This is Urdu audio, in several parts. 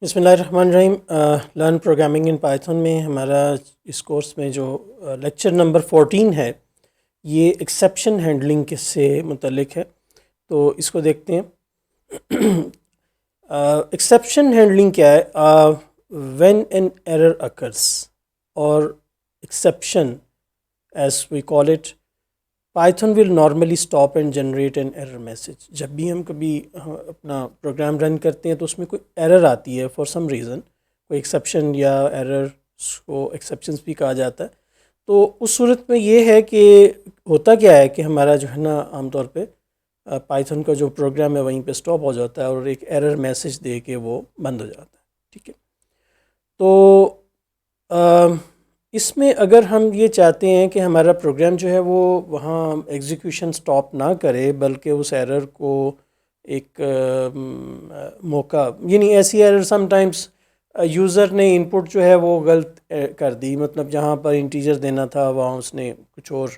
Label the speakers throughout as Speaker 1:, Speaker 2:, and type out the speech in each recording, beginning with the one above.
Speaker 1: بسم اللہ الرحمن الرحیم۔ لرن پروگرامنگ ان پائتھن میں ہمارا اس کورس میں جو لیکچر نمبر 14 ہے، یہ ایکسیپشن ہینڈلنگ کس سے متعلق ہے، تو اس کو دیکھتے ہیں۔ ایکسیپشن ہینڈلنگ کیا ہے؟ When an error occurs or exception as we call it, Python will normally stop and generate an error message. جب بھی ہم کبھی اپنا پروگرام رن کرتے ہیں تو اس میں کوئی ایرر آتی ہے فار سم ریزن، کوئی ایکسیپشن یا ایرر کو ایکسیپشنس بھی کہا جاتا ہے، تو اس صورت میں یہ ہے کہ ہوتا کیا ہے کہ ہمارا جو ہے نا عام طور پہ پائتھن کا جو پروگرام ہے وہیں پہ اسٹاپ ہو جاتا ہے اور ایک ایرر میسج دے کے وہ بند ہو جاتا ہے، ٹھیک ہے۔ تو اس میں اگر ہم یہ چاہتے ہیں کہ ہمارا پروگرام جو ہے وہ وہاں ایگزیکیوشن سٹاپ نہ کرے بلکہ اس ایرر کو ایک موقع، یعنی ایسی ایرر سم ٹائمز یوزر نے ان پٹ جو ہے وہ غلط کر دی، مطلب جہاں پر انٹیجر دینا تھا وہاں اس نے کچھ اور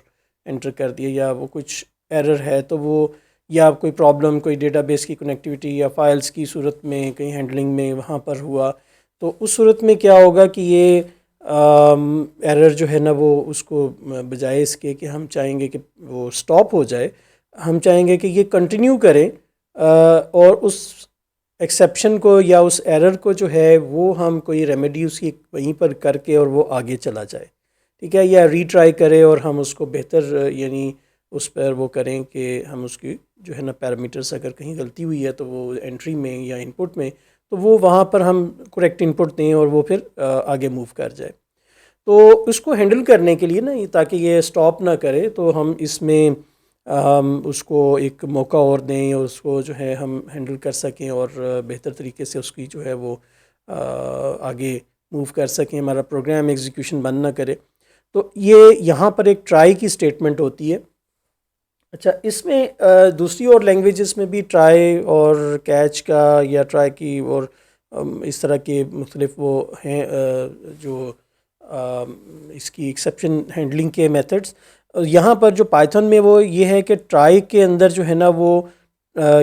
Speaker 1: انٹر کر دیا، یا وہ کچھ ایرر ہے تو وہ، یا کوئی پرابلم کوئی ڈیٹا بیس کی کنیکٹیوٹی یا فائلز کی صورت میں کہیں ہینڈلنگ میں وہاں پر ہوا، تو اس صورت میں کیا ہوگا کہ یہ ایرر جو ہے نا وہ اس کو بجائے اس کے کہ ہم چاہیں گے کہ وہ سٹاپ ہو جائے، ہم چاہیں گے کہ یہ کنٹینیو کریں اور اس ایکسیپشن کو یا اس ایرر کو جو ہے وہ ہم کوئی ریمیڈی اس کی وہیں پر کر کے اور وہ آگے چلا جائے، ٹھیک ہے، یا ری ٹرائی کرے اور ہم اس کو بہتر یعنی اس پر وہ کریں کہ ہم اس کی جو ہے نا پیرامیٹرز اگر کہیں غلطی ہوئی ہے تو وہ انٹری میں یا ان پٹ میں، تو وہ وہاں پر ہم کریکٹ ان پٹ دیں اور وہ پھر آگے موو کر جائے۔ تو اس کو ہینڈل کرنے کے لیے نا، تاکہ یہ سٹاپ نہ کرے، تو ہم اس میں اس کو ایک موقع اور دیں اور اس کو جو ہے ہم ہینڈل کر سکیں اور بہتر طریقے سے اس کی جو ہے وہ آگے موو کر سکیں، ہمارا پروگرام ایگزیکیوشن بند نہ کرے۔ تو یہ یہاں پر ایک ٹرائی کی سٹیٹمنٹ ہوتی ہے۔ اچھا، اس میں دوسری اور لینگویجز میں بھی ٹرائی اور کیچ کا یا ٹرائی کی اور اس طرح کے مختلف وہ ہیں جو اس کی ایکسیپشن ہینڈلنگ کے میتھڈز۔ یہاں پر جو پائتھن میں وہ یہ ہے کہ ٹرائی کے اندر جو ہے نا وہ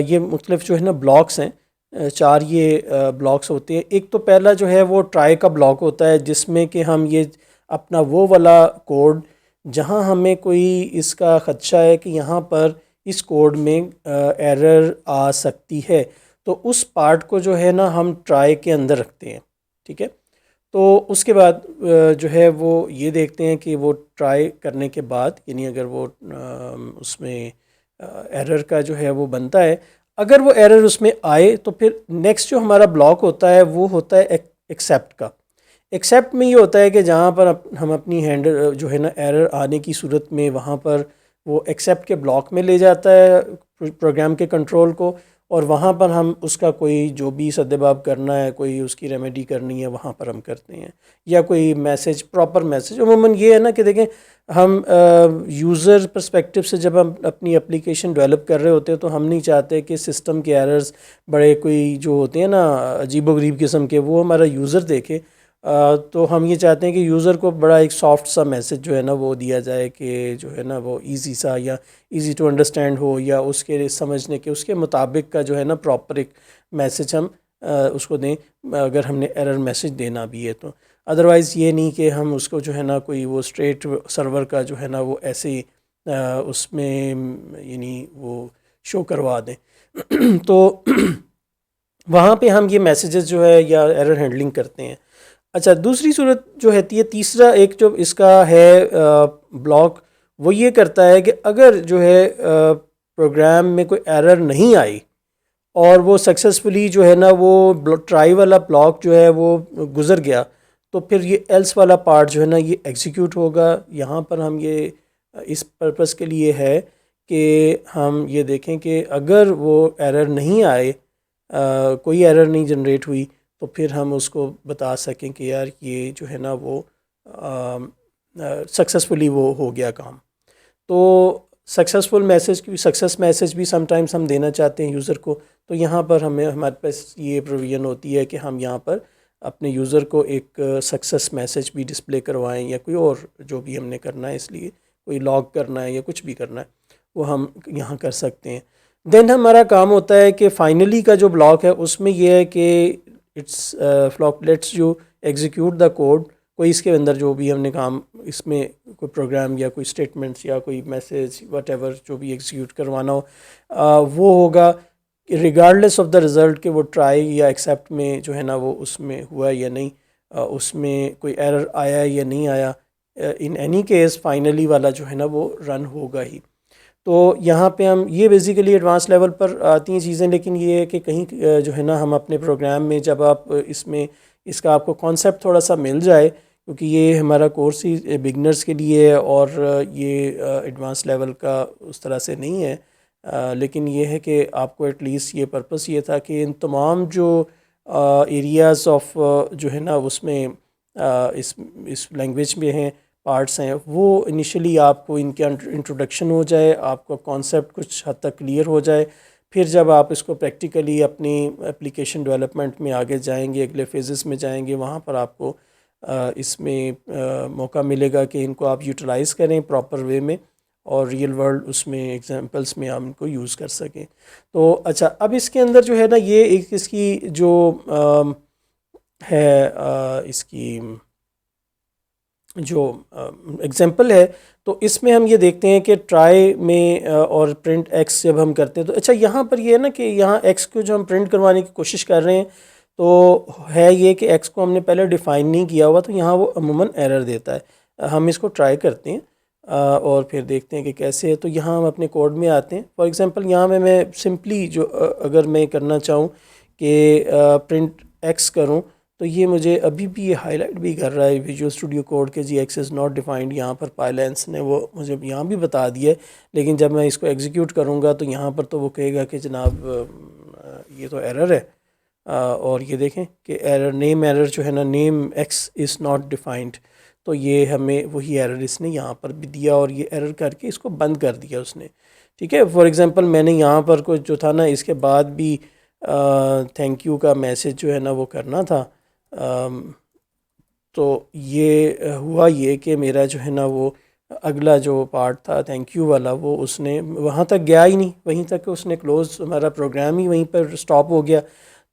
Speaker 1: یہ مختلف جو ہے نا بلاکس ہیں، چار یہ بلاکس ہوتے ہیں۔ ایک تو پہلا جو ہے وہ ٹرائی کا بلاک ہوتا ہے جس میں کہ ہم یہ اپنا وہ والا کوڈ جہاں ہمیں کوئی اس کا خدشہ ہے کہ یہاں پر اس کوڈ میں ایرر آ سکتی ہے، تو اس پارٹ کو جو ہے نا ہم ٹرائی کے اندر رکھتے ہیں، ٹھیک ہے۔ تو اس کے بعد جو ہے وہ یہ دیکھتے ہیں کہ وہ ٹرائی کرنے کے بعد، یعنی اگر وہ اس میں ایرر کا جو ہے وہ بنتا ہے، اگر وہ ایرر اس میں آئے تو پھر نیکسٹ جو ہمارا بلاک ہوتا ہے وہ ہوتا ہے ایکسیپٹ کا۔ ایکسیپٹ میں یہ ہوتا ہے کہ جہاں پر ہم اپنی ہینڈل جو ہے نا ایرر آنے کی صورت میں وہاں پر وہ ایکسیپٹ کے بلاک میں لے جاتا ہے پروگرام کے کنٹرول کو، اور وہاں پر ہم اس کا کوئی جو بھی سدباب کرنا ہے، کوئی اس کی ریمیڈی کرنی ہے، وہاں پر ہم کرتے ہیں، یا کوئی میسج پراپر میسج۔ عموماً یہ ہے نا کہ دیکھیں، ہم یوزر پرسپیکٹو سے جب ہم اپنی اپلیکیشن ڈیولپ کر رہے ہوتے ہیں تو ہم نہیں چاہتے کہ سسٹم کے ایررز بڑے کوئی جو ہوتے ہیں نا عجیب و غریب قسم کے وہ ہمارا یوزر دیکھے، تو ہم یہ چاہتے ہیں کہ یوزر کو بڑا ایک سافٹ سا میسج جو ہے نا وہ دیا جائے کہ جو ہے نا وہ ایزی سا یا ایزی ٹو انڈرسٹینڈ ہو، یا اس کے سمجھنے کے اس کے مطابق کا جو ہے نا پراپر ایک میسج ہم اس کو دیں اگر ہم نے ایرر میسج دینا بھی ہے تو۔ ادروائز یہ نہیں کہ ہم اس کو جو ہے نا کوئی وہ اسٹریٹ سرور کا جو ہے نا وہ ایسے ہی اس میں یعنی وہ شو کروا دیں تو وہاں پہ ہم یہ میسیجز جو ہے یا ایرر ہینڈلنگ کرتے ہیں۔ اچھا، دوسری صورت جو رہتی ہے، تیسرا ایک جو اس کا ہے بلاک، وہ یہ کرتا ہے کہ اگر جو ہے پروگرام میں کوئی ایرر نہیں آئی اور وہ سکسیسفلی جو ہے نا وہ ٹرائی والا بلاک جو ہے وہ گزر گیا، تو پھر یہ ایلس والا پارٹ جو ہے نا یہ ایگزیکیوٹ ہوگا۔ یہاں پر ہم یہ اس پرپس کے لیے ہے کہ ہم یہ دیکھیں کہ اگر وہ ایرر نہیں آئے، کوئی ایرر نہیں جنریٹ ہوئی، تو پھر ہم اس کو بتا سکیں کہ یار یہ جو ہے نا وہ سکسیسفلی وہ ہو گیا کام۔ تو سکسیسفل میسج کی سکسیس میسج بھی سم ٹائمز ہم دینا چاہتے ہیں یوزر کو، تو یہاں پر ہمارے پاس یہ پروویژن ہوتی ہے کہ ہم یہاں پر اپنے یوزر کو ایک سکسیس میسج بھی ڈسپلے کروائیں، یا کوئی اور جو بھی ہم نے کرنا ہے، اس لیے کوئی لاگ کرنا ہے یا کچھ بھی کرنا ہے وہ ہم یہاں کر سکتے ہیں۔ دین ہمارا کام ہوتا ہے کہ فائنلی کا جو بلاک ہے اس میں یہ ہے کہ it's flop lets you execute the code. کوئی اس کے اندر جو بھی ہم نے کام اس میں کوئی پروگرام یا کوئی اسٹیٹمنٹس یا کوئی میسیج وٹ ایور جو بھی ایگزیکیوٹ کروانا ہو وہ ہوگا ریگارڈلیس آف دا رزلٹ کہ وہ ٹرائی یا ایکسیپٹ میں جو ہے نا وہ اس میں ہوا یا نہیں, اس میں کوئی ایرر آیا یا نہیں آیا. ان اینی کیس فائنلی والا جو ہے نا وہ رن ہوگا ہی. تو یہاں پہ ہم یہ بیسیکلی ایڈوانس لیول پر آتی ہیں چیزیں, لیکن یہ ہے کہ کہیں جو ہے نا ہم اپنے پروگرام میں جب آپ اس میں اس کا آپ کو کانسیپٹ تھوڑا سا مل جائے, کیونکہ یہ ہمارا کورس ہی بگنرز کے لیے ہے اور یہ ایڈوانس لیول کا اس طرح سے نہیں ہے, لیکن یہ ہے کہ آپ کو ایٹ لیسٹ یہ پرپس یہ تھا کہ ان تمام جو ایریاز آف جو ہے نا اس میں اس لینگویج میں ہیں پارٹس ہیں, وہ انیشلی آپ کو ان کے انٹروڈکشن ہو جائے, آپ کا کانسیپٹ کچھ حد تک کلیئر ہو جائے. پھر جب آپ اس کو پریکٹیکلی اپنی اپلیکیشن ڈیولپمنٹ میں آگے جائیں گے, اگلے فیزز میں جائیں گے, وہاں پر آپ کو اس میں موقع ملے گا کہ ان کو آپ یوٹیلائز کریں پراپر وے میں اور ریئل ورلڈ اس میں ایگزامپلس میں آپ ان کو یوز کر سکیں. تو اچھا, اب اس کے اندر جو ہے نا یہ ایک اس کی جو ہے اس کی جو ایگزامپل ہے, تو اس میں ہم یہ دیکھتے ہیں کہ ٹرائی میں اور پرنٹ ایکس جب ہم کرتے ہیں تو اچھا یہاں پر یہ ہے نا کہ یہاں ایکس کو جو ہم پرنٹ کروانے کی کوشش کر رہے ہیں تو ہے یہ کہ ایکس کو ہم نے پہلے ڈیفائن نہیں کیا ہوا, تو یہاں وہ عموماً ایرر دیتا ہے. ہم اس کو ٹرائی کرتے ہیں اور پھر دیکھتے ہیں کہ کیسے ہے. تو یہاں ہم اپنے کوڈ میں آتے ہیں. فار ایگزامپل یہاں میں سمپلی جو اگر میں کرنا چاہوں کہ پرنٹ ایکس کروں تو یہ مجھے ابھی بھی یہ ہائی لائٹ بھی کر رہا ہے ویژول اسٹوڈیو کوڈ کے جی ایکس از ناٹ ڈیفائنڈ. یہاں پر پائلینس نے وہ مجھے یہاں بھی بتا دیا ہے, لیکن جب میں اس کو ایگزیکیوٹ کروں گا تو یہاں پر تو وہ کہے گا کہ جناب یہ تو ایرر ہے. اور یہ دیکھیں کہ ایرر نیم ایرر جو ہے نا نیم ایکس از ناٹ ڈیفائنڈ, تو یہ ہمیں وہی ایرر اس نے یہاں پر بھی دیا اور یہ ایرر کر کے اس کو بند کر دیا اس نے. ٹھیک ہے, فار ایگزامپل میں نے یہاں پر کوئی جو تھا نا اس کے بعد بھی تھینک یو کا میسج جو ہے نا وہ کرنا تھا, تو یہ ہوا یہ کہ میرا جو ہے نا وہ اگلا جو پارٹ تھا تھینک یو والا وہ اس نے وہاں تک گیا ہی نہیں, وہیں تک اس نے کلوز ہمارا پروگرام ہی وہیں پر سٹاپ ہو گیا.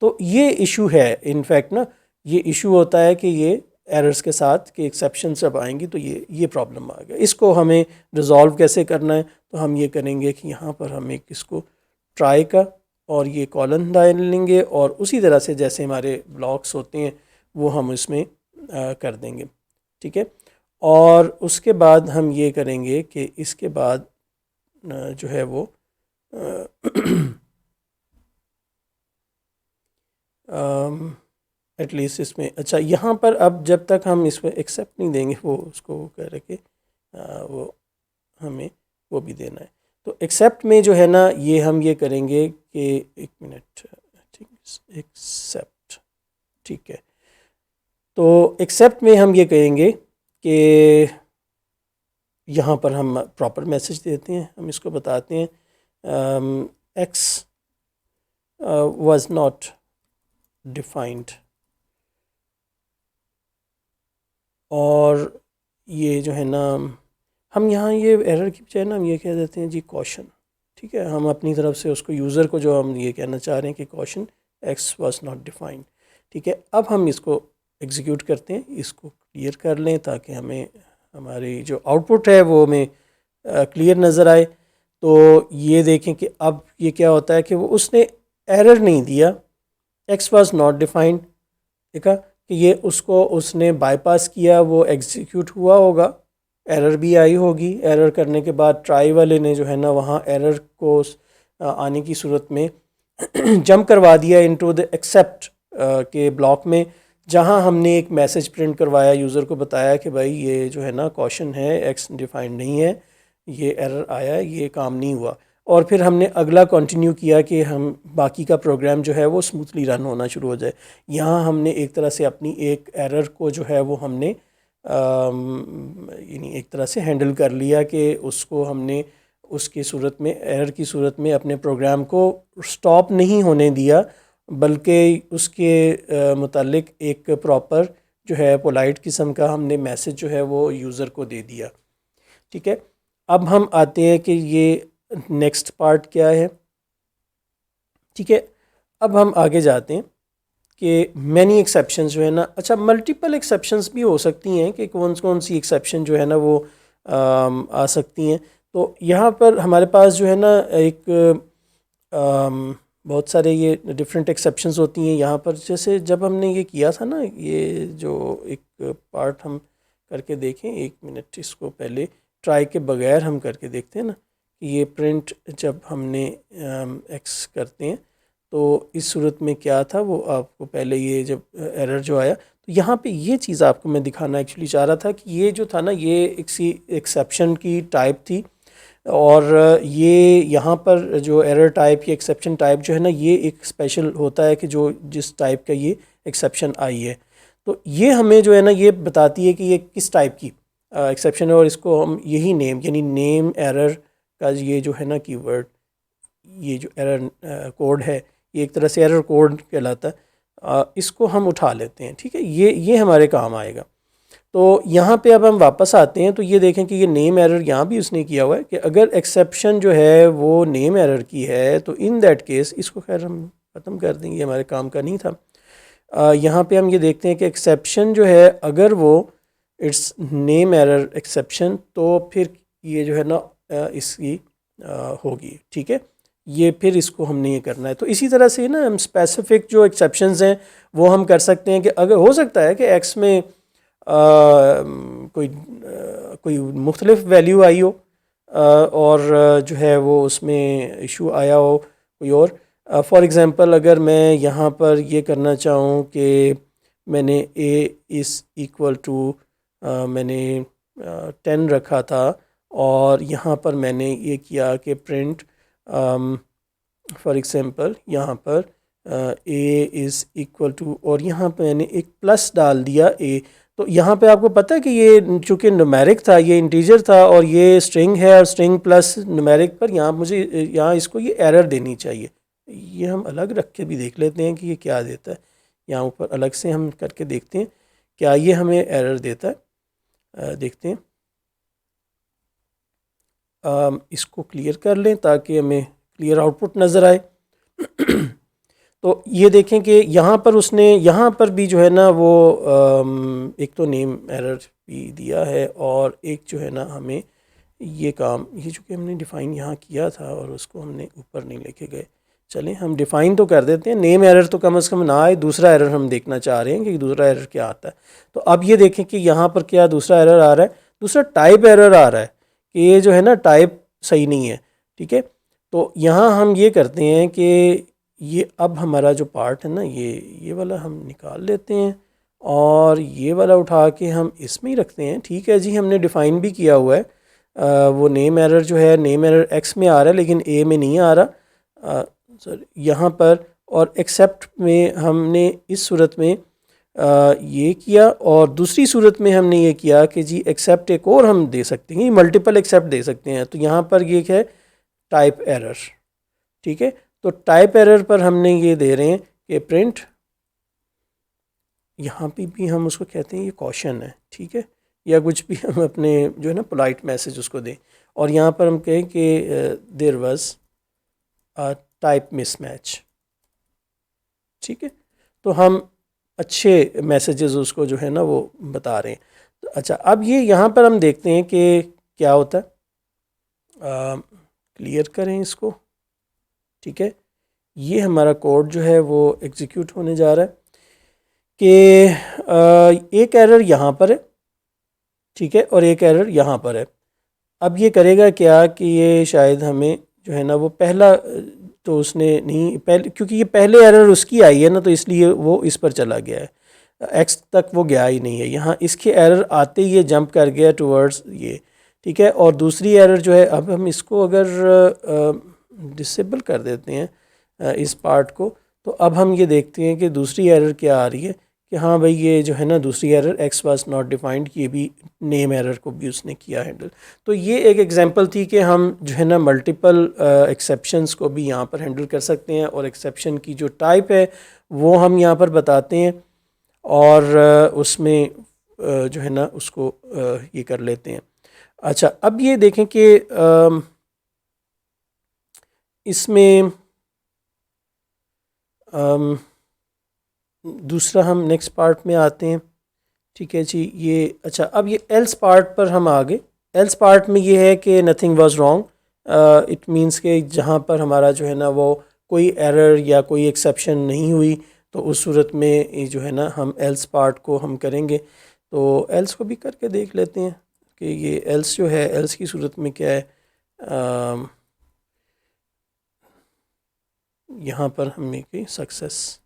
Speaker 1: تو یہ ایشو ہے انفیکٹ نا, یہ ایشو ہوتا ہے کہ یہ ایررز کے ساتھ کہ ایکسیپشن جب آئیں گی تو یہ پرابلم آ گیا. اس کو ہمیں ریزالو کیسے کرنا ہے, تو ہم یہ کریں گے کہ یہاں پر ہم ایک اس کو ٹرائی کا اور یہ کالن ڈال لیں گے اور اسی طرح سے جیسے ہمارے بلاکس ہوتے ہیں وہ ہم اس میں کر دیں گے. ٹھیک ہے, اور اس کے بعد ہم یہ کریں گے کہ اس کے بعد جو ہے وہ ایٹ لیسٹ اس میں اچھا یہاں پر اب جب تک ہم اس میں ایکسیپٹ نہیں دیں گے وہ اس کو کہہ رہے کہ وہ ہمیں وہ بھی دینا ہے. تو ایکسیپٹ میں جو ہے نا یہ ہم یہ کریں گے کہ ایک منٹ ایکسیپٹ, ٹھیک ہے, تو ایکسیپٹ میں ہم یہ کہیں گے کہ یہاں پر ہم پراپر میسج دیتے ہیں. ہم اس کو بتاتے ہیں ایکس واز ناٹ ڈیفائنڈ, اور یہ جو ہے نا ہم یہاں یہ ایرر کی بجائے نا ہم یہ کہہ دیتے ہیں جی کوشن. ٹھیک ہے, ہم اپنی طرف سے اس کو یوزر کو جو ہم یہ کہنا چاہ رہے ہیں کہ کوشن ایکس واز ناٹ ڈیفائنڈ. ٹھیک ہے, اب ہم اس کو ایگزیکیوٹ کرتے ہیں, اس کو کلیئر کر لیں تاکہ ہمیں ہماری جو آؤٹ پٹ ہے وہ ہمیں کلیئر نظر آئے. تو یہ دیکھیں کہ اب یہ کیا ہوتا ہے کہ وہ اس نے ایرر نہیں دیا, ایکس واز ناٹ ڈیفائنڈ, دیکھا کہ یہ اس نے بائی پاس کیا, وہ ایگزیکیوٹ ہوا ہوگا, ایرر بھی آئی ہوگی. ایرر کرنے کے بعد ٹرائی والے نے جو ہے نا وہاں ایرر کو آنے کی صورت میں جمپ کروا دیا انٹو دا ایکسیپٹ کے بلاک میں, جہاں ہم نے ایک میسج پرنٹ کروایا, یوزر کو بتایا کہ بھائی یہ جو ہے نا کوشن ہے, ایکس ڈیفائنڈ نہیں ہے, یہ ایرر آیا, یہ کام نہیں ہوا. اور پھر ہم نے اگلا کنٹینیو کیا کہ ہم باقی کا پروگرام جو ہے وہ اسموتھلی رن ہونا شروع ہو جائے. یہاں ہم نے ایک طرح سے اپنی ایک ایرر کو جو ہے وہ ہم نے یعنی ایک طرح سے ہینڈل کر لیا کہ اس کو ہم نے اس کی صورت میں ایرر کی صورت میں اپنے پروگرام کو سٹاپ نہیں ہونے دیا, بلکہ اس کے متعلق ایک پراپر جو ہے پولائٹ قسم کا ہم نے میسج جو ہے وہ یوزر کو دے دیا. ٹھیک ہے, اب ہم آتے ہیں کہ یہ نیکسٹ پارٹ کیا ہے. ٹھیک ہے, اب ہم آگے جاتے ہیں کہ مینی ایکسیپشنز جو ہے نا، اچھا ملٹیپل ایکسیپشنز بھی ہو سکتی ہیں کہ کون سی ایکسیپشن جو ہے نا وہ آ سکتی ہیں. تو یہاں پر ہمارے پاس جو ہے نا ایک بہت سارے یہ ڈفرینٹ ایکسیپشنز ہوتی ہیں یہاں پر. جیسے جب ہم نے یہ کیا تھا نا، یہ جو ایک پارٹ ہم کر کے دیکھیں، 1 منٹ اس کو پہلے ٹرائی کے بغیر ہم کر کے دیکھتے ہیں نا کہ یہ پرنٹ جب ہم نے ایکس کرتے ہیں تو اس صورت میں کیا تھا. وہ آپ کو پہلے یہ جب ایرر جو آیا تو یہاں پہ یہ چیز آپ کو میں دکھانا ایکچولی چاہ رہا تھا کہ یہ جو تھا نا یہ ایکسیپشن کی ٹائپ تھی، اور یہ یہاں پر جو ایرر ٹائپ یا ایکسیپشن ٹائپ جو ہے نا یہ ایک اسپیشل ہوتا ہے کہ جو جس ٹائپ کا یہ ایکسیپشن آئی ہے تو یہ ہمیں جو ہے نا یہ بتاتی ہے کہ یہ کس ٹائپ کی ایکسیپشن ہے. اور اس کو ہم یہی نیم یعنی نیم ایرر کا یہ جو ہے نا کی ورڈ، یہ جو ایرر کوڈ ہے یہ ایک طرح سے ایرر کوڈ کہلاتا ہے. اس کو ہم اٹھا لیتے ہیں. ٹھیک ہے، یہ ہمارے کام آئے گا. تو یہاں پہ اب ہم واپس آتے ہیں تو یہ دیکھیں کہ یہ نیم ایرر یہاں بھی اس نے کیا ہوا ہے کہ اگر ایکسیپشن جو ہے وہ نیم ایرر کی ہے تو ان دیٹ کیس اس کو خیر ہم ختم کر دیں گے، ہمارے کام کا نہیں تھا. یہاں پہ ہم یہ دیکھتے ہیں کہ ایکسیپشن جو ہے اگر وہ اٹس نیم ایرر ایکسیپشن تو پھر یہ جو ہے نا اس کی ہوگی. ٹھیک ہے، یہ پھر اس کو ہم نے یہ کرنا ہے. تو اسی طرح سے نا ہم اسپیسیفک جو ایکسیپشنز ہیں وہ ہم کر سکتے ہیں کہ اگر ہو سکتا ہے کہ ایکس میں کوئی مختلف ویلیو آئی ہو اور جو ہے وہ اس میں ایشو آیا ہو کوئی اور. فار ایگزامپل اگر میں یہاں پر یہ کرنا چاہوں کہ میں نے اے از ایکول ٹو میں نے 10 رکھا تھا اور یہاں پر میں نے یہ کیا کہ پرنٹ فار ایگزامپل یہاں پر اے از ایکول ٹو اور یہاں پہ میں نے ایک پلس ڈال دیا اے. تو یہاں پہ آپ کو پتہ ہے کہ یہ چونکہ نومیرک تھا، یہ انٹیجر تھا اور یہ اسٹرنگ ہے اور اسٹرنگ پلس نومیرک پر یہاں مجھے یہاں اس کو یہ ایرر دینی چاہیے. یہ ہم الگ رکھ کے بھی دیکھ لیتے ہیں کہ یہ کیا دیتا ہے. یہاں اوپر الگ سے ہم کر کے دیکھتے ہیں کیا یہ ہمیں ایرر دیتا ہے. دیکھتے ہیں، اس کو کلیئر کر لیں تاکہ ہمیں کلیئر آؤٹ پٹ نظر آئے. تو یہ دیکھیں کہ یہاں پر اس نے یہاں پر بھی جو ہے نا وہ ایک تو نیم ایرر بھی دیا ہے اور ایک جو ہے نا ہمیں یہ کام یہ چونکہ ہم نے ڈیفائن یہاں کیا تھا اور اس کو ہم نے اوپر نہیں لے کے گئے. چلیں ہم ڈیفائن تو کر دیتے ہیں، نیم ایرر تو کم از کم نہ آئے، دوسرا ایرر ہم دیکھنا چاہ رہے ہیں کہ دوسرا ایرر کیا آتا ہے. تو اب یہ دیکھیں کہ یہاں پر کیا دوسرا ایرر آ رہا ہے، دوسرا ٹائپ ایرر آ رہا ہے کہ یہ جو ہے نا ٹائپ صحیح نہیں ہے. ٹھیک ہے، تو یہاں ہم یہ کرتے ہیں کہ یہ اب ہمارا جو پارٹ ہے نا یہ والا ہم نکال لیتے ہیں اور یہ والا اٹھا کے ہم اس میں ہی رکھتے ہیں. ٹھیک ہے جی، ہم نے ڈیفائن بھی کیا ہوا ہے. وہ نیم ایرر جو ہے نیم ایرر ایکس میں آ رہا ہے لیکن اے میں نہیں آ رہا یہاں پر. اور ایکسیپٹ میں ہم نے اس صورت میں یہ کیا اور دوسری صورت میں ہم نے یہ کیا کہ جی ایکسیپٹ ایک اور ہم دے سکتے ہیں، ملٹیپل ایکسیپٹ دے سکتے ہیں. تو یہاں پر یہ ہے ٹائپ ایرر. ٹھیک ہے، تو ٹائپ ایرر پر ہم نے یہ دے رہے ہیں کہ پرنٹ، یہاں پہ بھی ہم اس کو کہتے ہیں یہ کوشن ہے. ٹھیک ہے، یا کچھ بھی ہم اپنے جو ہے نا پولائٹ میسج اس کو دیں. اور یہاں پر ہم کہیں کہ there was type miss match. ٹھیک ہے، تو ہم اچھے میسیجز اس کو جو ہے نا وہ بتا رہے ہیں. اچھا اب یہ یہاں پر ہم دیکھتے ہیں کہ کیا ہوتا ہے. کلیئر کریں اس کو. ٹھیک ہے، یہ ہمارا کوڈ جو ہے وہ ایگزیکیوٹ ہونے جا رہا ہے کہ ایک ایرر یہاں پر ہے. ٹھیک ہے، اور ایک ایرر یہاں پر ہے. اب یہ کرے گا کیا کہ یہ شاید ہمیں جو ہے نا وہ پہلا تو اس نے نہیں پہلے، کیونکہ یہ پہلے ایرر اس کی آئی ہے نا تو اس لیے وہ اس پر چلا گیا ہے، ایکس تک وہ گیا ہی نہیں ہے. یہاں اس کے ایرر آتے ہی یہ جمپ کر گیا ٹورڈز یہ. ٹھیک ہے، اور دوسری ایرر جو ہے اب ہم اس کو اگر ڈسیبل کر دیتے ہیں اس پارٹ کو تو اب ہم یہ دیکھتے ہیں کہ دوسری ایرر کیا آ رہی ہے کہ ہاں بھائی یہ جو ہے نا دوسری error x was not defined, یہ بھی نیم ایرر کو بھی اس نے کیا ہینڈل. تو یہ ایک ایگزامپل تھی کہ ہم جو ہے نا ملٹیپل ایکسیپشنس کو بھی یہاں پر ہینڈل کر سکتے ہیں اور ایکسیپشن کی جو ٹائپ ہے وہ ہم یہاں پر بتاتے ہیں اور اس میں جو ہے نا اس کو یہ کر لیتے ہیں. اچھا اب یہ دیکھیں کہ اس میں دوسرا ہم نیکسٹ پارٹ میں آتے ہیں. ٹھیک ہے جی. یہ اچھا اب یہ ایلس پارٹ پر ہم آ گئے. ایلس پارٹ میں یہ ہے کہ nothing was wrong. It means کہ جہاں پر ہمارا جو ہے نا وہ کوئی ایرر یا کوئی ایکسیپشن نہیں ہوئی تو اس صورت میں یہ جو ہے نا ہم ایلس پارٹ کو ہم کریں گے. تو ایلس کو بھی کر کے دیکھ لیتے ہیں کہ یہ ایلس جو ہے ایلس کی صورت میں کیا ہے. یہاں پر ہمیں کہ success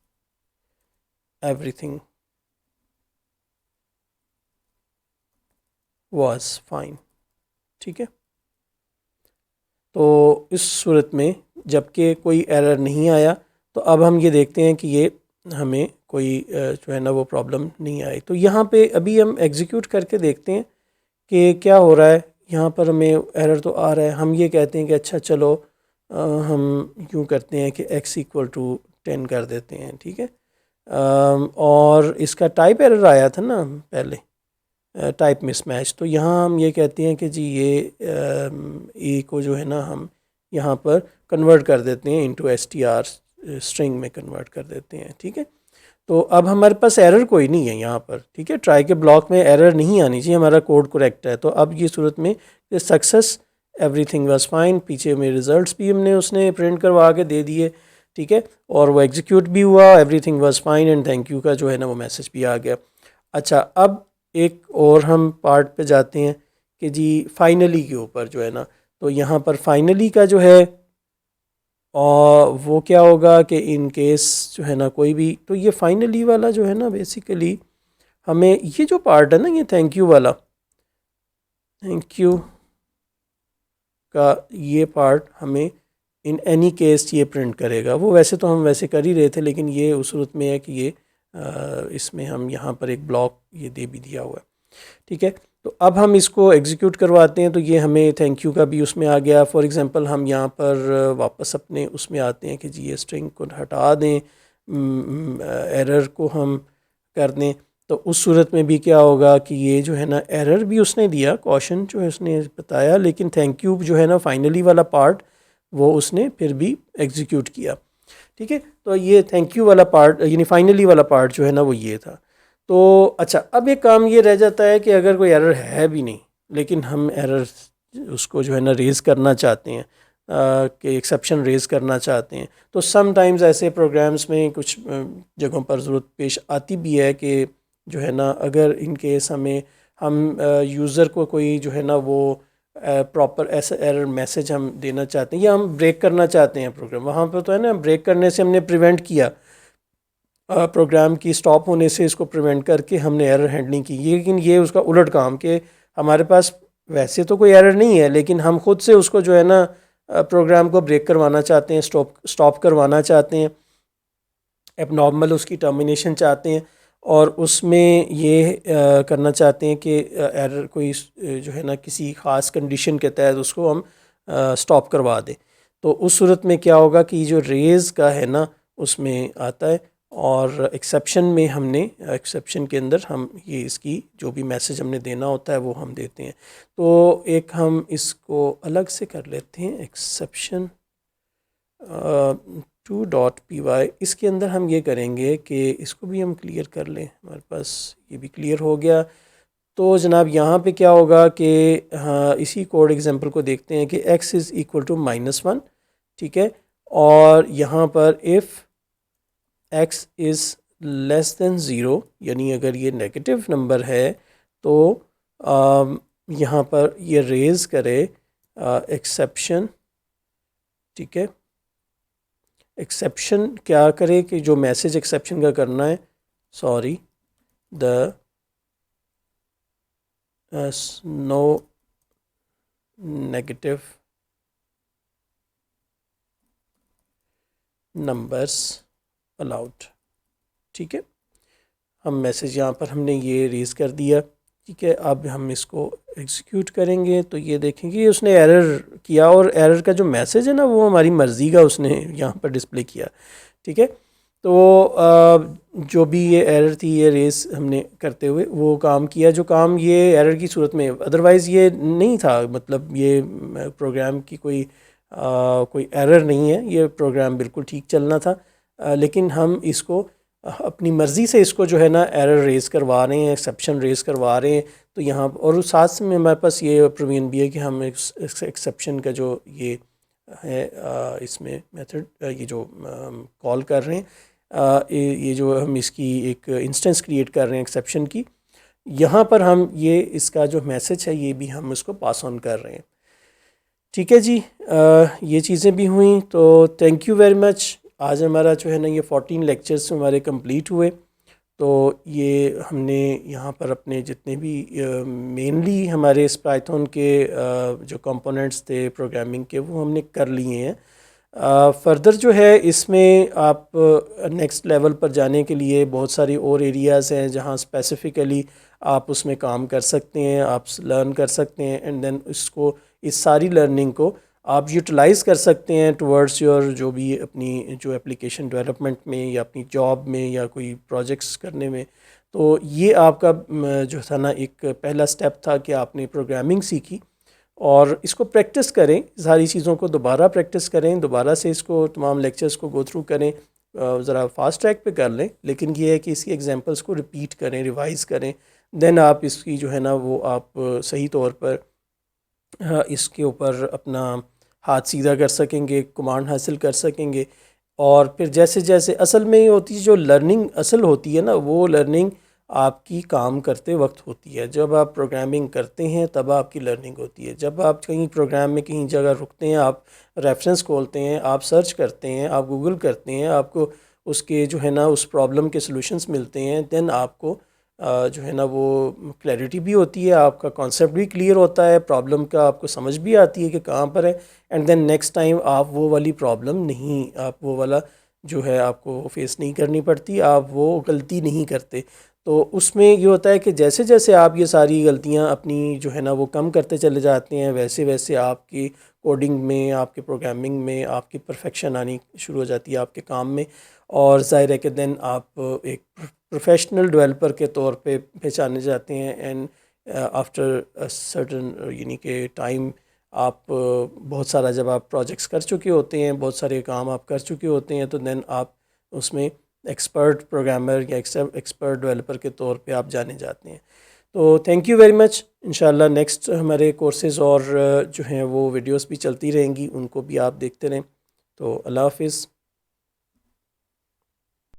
Speaker 1: everything was fine. ٹھیک ہے. تو اس صورت میں جب کہ کوئی ایرر نہیں آیا تو اب ہم یہ دیکھتے ہیں کہ یہ ہمیں کوئی جو ہے نا وہ پرابلم نہیں آئی. تو یہاں پہ ابھی ہم ایگزیکیوٹ کر کے دیکھتے ہیں کہ کیا ہو رہا ہے. یہاں پر ہمیں ایرر تو آ رہا ہے. ہم یہ کہتے ہیں کہ اچھا چلو ہم یوں کرتے ہیں کہ x=10 کر دیتے ہیں. ٹھیک ہے. اور اس کا ٹائپ ایرر آیا تھا نا پہلے, ٹائپ مس میچ. تو یہاں ہم یہ کہتے ہیں کہ جی یہ ای کو جو ہے نا ہم یہاں پر کنورٹ کر دیتے ہیں انٹو str اسٹرنگ میں کنورٹ کر دیتے ہیں. ٹھیک ہے. تو اب ہمارے پاس ایرر کوئی نہیں ہے یہاں پر. ٹھیک ہے. ٹرائی کے بلاک میں ایرر نہیں آنی چاہیے, ہمارا کوڈ کریکٹ ہے. تو اب یہ صورت میں success everything was fine, پیچھے میں ریزلٹس بھی ہم نے اس نے پرنٹ کروا کے دے دیے. ٹھیک ہے. اور وہ ایگزیکیوٹ بھی ہوا, everything was fine and thank you کا جو ہے نا وہ میسج بھی آ گیا. اچھا اب ایک اور ہم پارٹ پہ جاتے ہیں کہ جی فائنلی کے اوپر جو ہے نا. تو یہاں پر فائنلی کا جو ہے وہ کیا ہوگا کہ ان کیس جو ہے نا کوئی بھی, تو یہ فائنلی والا جو ہے نا بیسیکلی ہمیں یہ جو پارٹ ہے نا یہ تھینک یو والا, تھینک یو کا یہ پارٹ ہمیں ان اینی کیس یہ پرنٹ کرے گا. وہ ویسے تو ہم ویسے کر ہی رہے تھے لیکن یہ اس صورت میں ہے کہ یہ اس میں ہم یہاں پر ایک بلاک یہ دے بھی دیا ہوا ہے. ٹھیک ہے. تو اب ہم اس کو ایگزیکیوٹ کرواتے ہیں تو یہ ہمیں تھینک یو کا بھی اس میں آ گیا. فار ایگزامپل ہم یہاں پر واپس اپنے اس میں آتے ہیں کہ جی یہ اسٹرنگ کو ہٹا دیں, ایرر کو ہم کر دیں. تو اس صورت میں بھی کیا ہوگا کہ یہ جو ہے نا ایرر بھی اس نے دیا, کوشن جو ہے اس نے بتایا, لیکن تھینک یو جو ہے نا فائنلی والا پارٹ وہ اس نے پھر بھی ایگزیکیوٹ کیا. ٹھیک ہے. تو یہ تھینک یو والا پارٹ یعنی فائنلی والا پارٹ جو ہے نا وہ یہ تھا. تو اچھا اب ایک کام یہ رہ جاتا ہے کہ اگر کوئی ایرر ہے بھی نہیں لیکن ہم ایرر اس کو جو ہے نا ریز کرنا چاہتے ہیں, کہ ایکسیپشن ریز کرنا چاہتے ہیں, تو سم ٹائمز ایسے پروگرامز میں کچھ جگہوں پر ضرورت پیش آتی بھی ہے کہ جو ہے نا اگر ان کیس ہم یوزر کو کوئی جو ہے نا وہ پراپر ایسا ایرر میسج ہم دینا چاہتے ہیں یا ہم بریک کرنا چاہتے ہیں پروگرام, وہاں پہ تو ہے نا بریک کرنے سے ہم نے پریونٹ کیا, پروگرام کی سٹاپ ہونے سے اس کو پریونٹ کر کے ہم نے ایرر ہینڈلنگ کی. لیکن یہ اس کا الٹ کام کہ ہمارے پاس ویسے تو کوئی ایرر نہیں ہے لیکن ہم خود سے اس کو جو ہے نا پروگرام کو بریک کروانا چاہتے ہیں, سٹاپ کروانا چاہتے ہیں, ایب نارمل اس کی ٹرمینیشن چاہتے ہیں, اور اس میں یہ کرنا چاہتے ہیں کہ ایرر کوئی جو ہے نا کسی خاص کنڈیشن کے تحت اس کو ہم سٹاپ کروا دیں. تو اس صورت میں کیا ہوگا کہ یہ جو ریز کا ہے نا اس میں آتا ہے, اور ایکسیپشن میں ہم نے ایکسیپشن کے اندر ہم یہ اس کی جو بھی میسج ہم نے دینا ہوتا ہے وہ ہم دیتے ہیں. تو ایک ہم اس کو الگ سے کر لیتے ہیں, ایکسیپشن 2.py. اس کے اندر ہم یہ کریں گے کہ اس کو بھی ہم کلیئر کر لیں, ہمارے پاس یہ بھی کلیئر ہو گیا. تو جناب یہاں پہ کیا ہوگا کہ ہاں اسی کوڈ ایگزامپل کو دیکھتے ہیں کہ x=-1. ٹھیک ہے. اور یہاں پر if x=0 یعنی اگر یہ نیگیٹو نمبر ہے تو یہاں پر یہ ریز کرے ایکسیپشن. ٹھیک ہے. ایکسیپشن کیا کرے کہ جو میسج ایکسیپشن کا کرنا ہے, سوری دا نو نیگیٹو نمبرس الاؤڈ. ٹھیک ہے. ہم میسج یہاں پر ہم نے یہ ریز کر دیا. ٹھیک ہے. اب ہم اس کو ایگزیکیوٹ کریں گے تو یہ دیکھیں گے اس نے ایرر کیا, اور ایرر کا جو میسج ہے نا وہ ہماری مرضی کا اس نے یہاں پر ڈسپلے کیا. ٹھیک ہے. تو جو بھی یہ ایرر تھی یہ ریز ہم نے کرتے ہوئے وہ کام کیا, جو کام یہ ایرر کی صورت میں ادروائز یہ نہیں تھا, مطلب یہ پروگرام کی کوئی ایرر نہیں ہے, یہ پروگرام بالکل ٹھیک چلنا تھا. لیکن ہم اس کو اپنی مرضی سے اس کو جو ہے نا ایرر ریز کروا رہے ہیں، ایکسیپشن ریز کروا رہے ہیں. تو یہاں اور ساتھ میں ہمارے پاس یہ پروین بھی ہے کہ ہم ایکسیپشن کا جو یہ ہے اس میں میتھڈ یہ جو کال کر رہے ہیں، یہ جو ہم اس کی ایک انسٹنس کریٹ کر رہے ہیں ایکسیپشن کی، یہاں پر ہم یہ اس کا جو میسج ہے یہ بھی ہم اس کو پاس آن کر رہے ہیں. ٹھیک ہے جی، یہ چیزیں بھی ہوئیں. تو تھینک یو ویری مچ. آج ہمارا جو ہے نا یہ 14 لیکچرز ہمارے کمپلیٹ ہوئے. تو یہ ہم نے یہاں پر اپنے جتنے بھی مینلی ہمارے اس پائتھون کے جو کمپوننٹس تھے پروگرامنگ کے وہ ہم نے کر لیے ہیں. فردر جو ہے اس میں آپ نیکسٹ لیول پر جانے کے لیے بہت ساری اور ایریاز ہیں جہاں اسپیسیفکلی آپ اس میں کام کر سکتے ہیں، آپ لرن کر سکتے ہیں، اینڈ دین اس ساری لرننگ کو آپ یوٹیلائز کر سکتے ہیں ٹورڈز یور جو بھی اپنی جو اپلیکیشن ڈیولپمنٹ میں یا اپنی جاب میں یا کوئی پروجیکٹس کرنے میں. تو یہ آپ کا جو تھا نا ایک پہلا سٹیپ تھا کہ آپ نے پروگرامنگ سیکھی، اور اس کو پریکٹس کریں، ساری چیزوں کو دوبارہ پریکٹس کریں، دوبارہ سے اس کو تمام لیکچرز کو گو تھرو کریں. ذرا فاسٹ ٹریک پہ کر لیں، لیکن یہ ہے کہ اس کی ایگزامپلس کو ریپیٹ کریں، ریوائز کریں. دین آپ اس کی جو ہے نا وہ آپ صحیح طور پر اس کے اوپر اپنا ہاتھ سیدھا کر سکیں گے، کمانڈ حاصل کر سکیں گے. اور پھر جیسے جیسے اصل میں یہ ہوتی ہے جو لرننگ اصل ہوتی ہے نا، وہ لرننگ آپ کی کام کرتے وقت ہوتی ہے. جب آپ پروگرامنگ کرتے ہیں تب آپ کی لرننگ ہوتی ہے. جب آپ کہیں پروگرام میں کہیں جگہ رکتے ہیں، آپ ریفرنس کھولتے ہیں، آپ سرچ کرتے ہیں، آپ گوگل کرتے ہیں، آپ کو اس کے جو ہے نا اس پرابلم کے سلوشنس ملتے ہیں، دین آپ کو جو ہے نا وہ کلیئرٹی بھی ہوتی ہے، آپ کا کانسیپٹ بھی کلیئر ہوتا ہے، پرابلم کا آپ کو سمجھ بھی آتی ہے کہ کہاں پر ہے. اینڈ دین نیکسٹ ٹائم آپ وہ والی پرابلم نہیں، آپ وہ والا جو ہے آپ کو فیس نہیں کرنی پڑتی، آپ وہ غلطی نہیں کرتے. تو اس میں یہ ہوتا ہے کہ جیسے جیسے آپ یہ ساری غلطیاں اپنی جو ہے نا وہ کم کرتے چلے جاتے ہیں، ویسے ویسے آپ کی کوڈنگ میں، آپ کے پروگرامنگ میں آپ کی پرفیکشن آنی شروع ہو جاتی ہے آپ کے کام میں. اور ظاہر ہے کہ دین آپ ایک پروفیشنل ڈیولپر کے طور پہ پہچانے جاتے ہیں. اینڈ آفٹر سرٹن یعنی کہ ٹائم آپ بہت سارا جب آپ پروجیکٹس کر چکے ہوتے ہیں، بہت سارے کام آپ کر چکے ہوتے ہیں، تو دین آپ اس میں ایکسپرٹ پروگرامر یا ایکسپرٹ ڈیولپر کے طور پہ آپ جانے جاتے ہیں. تو تھینک یو ویری مچ. انشاءاللہ نیکسٹ ہمارے کورسز اور جو ہیں وہ ویڈیوز بھی چلتی رہیں گی، ان کو بھی آپ دیکھتے رہیں. تو اللہ حافظ.